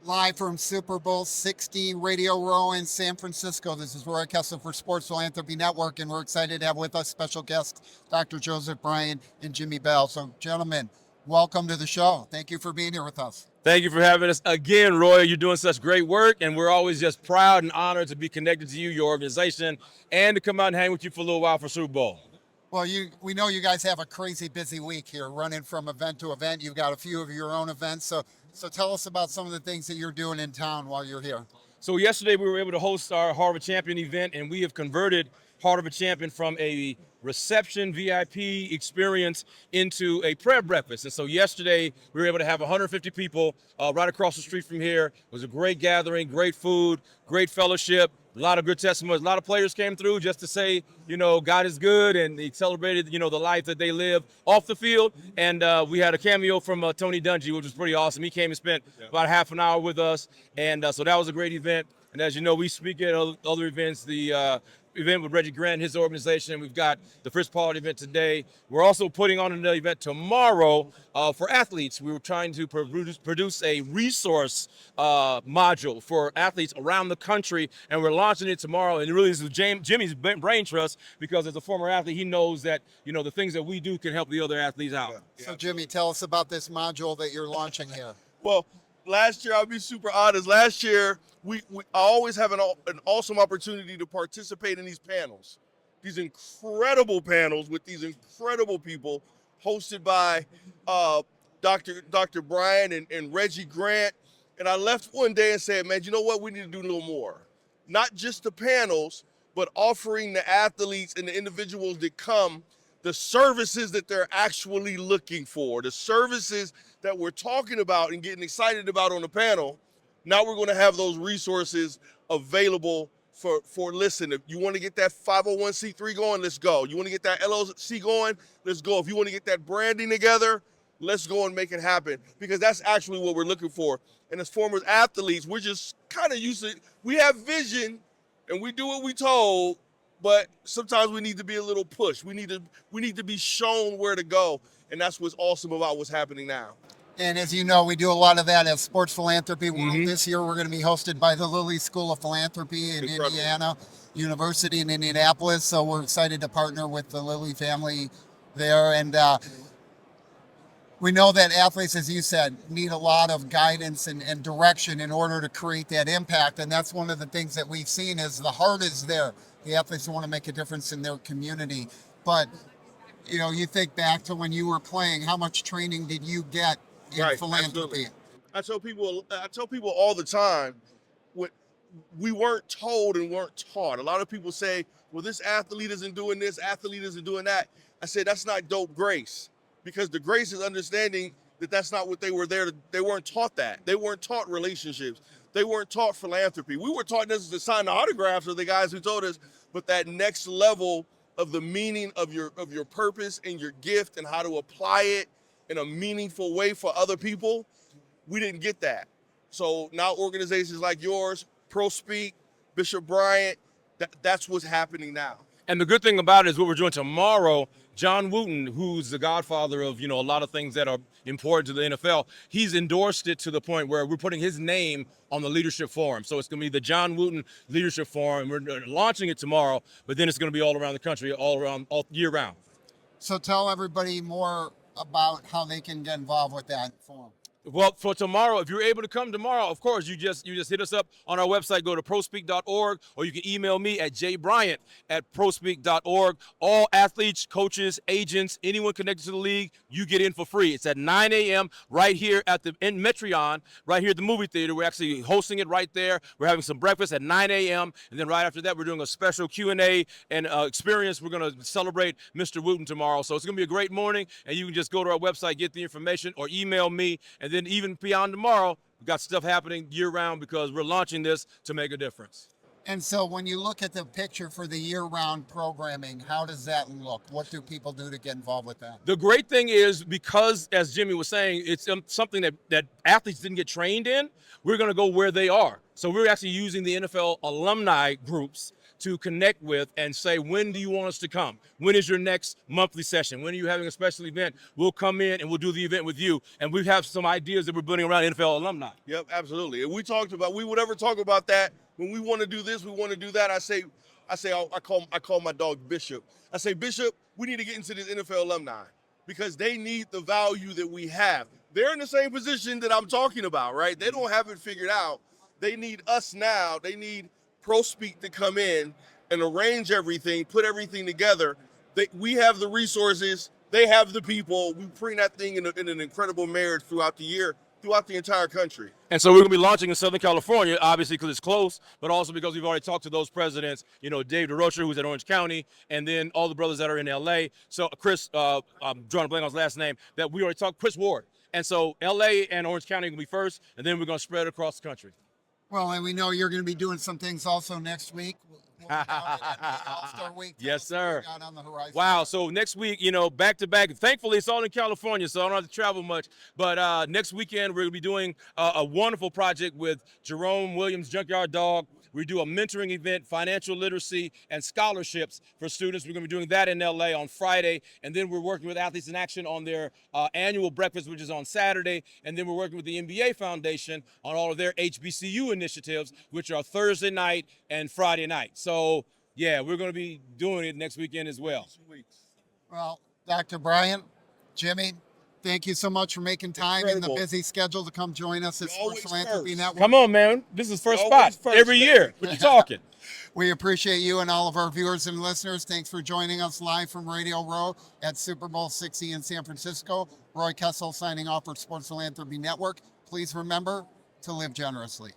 Live from Super Bowl 60 Radio Row in San Francisco. This is Roy Kessel for Sports Philanthropy Network, and we're excited to have with us special guests, Dr. Joseph Bryant and Jimmie Bell. So, gentlemen, welcome to the show. Thank you for being here with us. Thank you for having us again, Roy. You're doing such great work, and we're always just proud and honored to be connected to you, your organization, and to come out and hang with you for a little while for Super Bowl. Well, we know you guys have a crazy busy week here, running from event to event. You've got a few of your own events. So tell us about some of the things that you're doing in town while you're here. So yesterday we were able to host our Heart of a Champion event, and we have converted Heart of a Champion from a reception VIP experience into a prayer breakfast. And so yesterday we were able to have 150 people right across the street from here. It was a great gathering, great food, great fellowship, a lot of good testimonies. A lot of players came through just to say, God is good, and they celebrated, the life that they live off the field. And we had a cameo from Tony Dungy, which was pretty awesome. He came and spent about half an hour with us, and so that was a great event. And as you know, we speak at other events. The event with Reggie Grant and his organization. We've got the First Party event today. We're also putting on another event tomorrow for athletes. We were trying to produce a resource module for athletes around the country, and we're launching it tomorrow. And it really is Jimmie's brain trust, because as a former athlete, he knows that the things that we do can help the other athletes out. So, Jimmie, tell us about this module that you're launching here. Well, last year, I'll be super honest. Last year, I always have an awesome opportunity to participate in these panels, these incredible panels with these incredible people, hosted by Dr. Bryant and Reggie Grant. And I left one day and said, man, you know what? We need to do a little more. Not just the panels, but offering the athletes and the individuals that come the services that they're actually looking for, the services that we're talking about and getting excited about on the panel. Now we're going to have those resources available for listen. If you want to get that 501c3 going, let's go. You want to get that LLC going, let's go. If you want to get that branding together, let's go and make it happen, because that's actually what we're looking for. And as former athletes, we're just kind of used to, we have vision and we do what we told, but sometimes we need to be a little pushed. We need to be shown where to go, and that's what's awesome about what's happening now. And as you know, we do a lot of that as Sports Philanthropy. This year, we're going to be hosted by the Lilly School of Philanthropy in Indiana University in Indianapolis. So we're excited to partner with the Lilly family there. And we know that athletes, as you said, need a lot of guidance and direction in order to create that impact. And that's one of the things that we've seen is the heart is there. The athletes want to make a difference in their community. But, you think back to when you were playing, how much training did you get in philanthropy? Absolutely. I tell people all the time, we weren't told and weren't taught. A lot of people say, well, this athlete isn't doing this, athlete isn't doing that. I said, that's not dope grace, because the grace is understanding that that's not what they were there to, they weren't taught that. They weren't taught relationships. They weren't taught philanthropy. We were taught this to sign the autographs of the guys who told us, but that next level of the meaning of your purpose and your gift and how to apply it in a meaningful way for other people, we didn't get that. So now organizations like yours, PROSPEAK, Bishop Bryant, that's what's happening now. And the good thing about it is what we're doing tomorrow, John Wooten, who's the godfather of, a lot of things that are important to the NFL, he's endorsed it to the point where we're putting his name on the Leadership Forum. So it's going to be the John Wooten Leadership Forum. We're launching it tomorrow, but then it's going to be all around the country, all year round. So tell everybody more about how they can get involved with that forum. Well, for tomorrow, if you're able to come tomorrow, of course, you just hit us up on our website. Go to prospeak.org, or you can email me at jbryant@prospeak.org. All athletes, coaches, agents, anyone connected to the league, you get in for free. It's at 9 a.m. right here in Metreon, right here at the movie theater. We're actually hosting it right there. We're having some breakfast at 9 a.m., and then right after that, we're doing a special Q&A and experience. We're going to celebrate Mr. Wooten tomorrow. So it's going to be a great morning, and you can just go to our website, get the information, or email me. And then even beyond tomorrow, we've got stuff happening year-round because we're launching this to make a difference. And so when you look at the picture for the year-round programming, how does that look? What do people do to get involved with that? The great thing is, because, as Jimmie was saying, it's something that athletes didn't get trained in, we're going to go where they are. So we're actually using the NFL alumni groups to connect with and say, when do you want us to come? When is your next monthly session? When are you having a special event? We'll come in and we'll do the event with you. And we have some ideas that we're building around NFL alumni. Yep, absolutely. And we would ever talk about that when we want to do this, we want to do that. I call my dog Bishop. I say, Bishop, we need to get into this NFL alumni because they need the value that we have. They're in the same position that I'm talking about, right? They don't have it figured out. They need us now. They need PROSPEAK to come in and arrange everything, put everything together. We have the resources. They have the people. We bring that thing in an incredible marriage throughout the year, throughout the entire country. And so we're going to be launching in Southern California, obviously because it's close, but also because we've already talked to those presidents, Dave DeRocher, who's at Orange County, and then all the brothers that are in L.A. So Chris, I'm drawing a blank on his last name, that we already talked, Chris Ward. And so L.A. and Orange County are going to be first, and then we're going to spread across the country. Well, and we know you're going to be doing some things also next week. We'll be down at the All-Star Week. Yes, sir. Out on the horizon. Wow. So next week, back to back. Thankfully, it's all in California, so I don't have to travel much. But next weekend, we're going to be doing a wonderful project with Jerome Williams, Junkyard Dog. We do a mentoring event, financial literacy, and scholarships for students. We're going to be doing that in LA on Friday. And then we're working with Athletes in Action on their annual breakfast, which is on Saturday. And then we're working with the NBA Foundation on all of their HBCU initiatives, which are Thursday night and Friday night. So, yeah, we're going to be doing it next weekend as well. Well, Dr. Bryant, Jimmie, thank you so much for making time in the busy schedule to come join us at Sports Philanthropy Network. Come on, man. This is first spot every year. What you talking? We appreciate you and all of our viewers and listeners. Thanks for joining us live from Radio Row at Super Bowl 60 in San Francisco. Roy Kessel signing off for Sports Philanthropy Network. Please remember to live generously.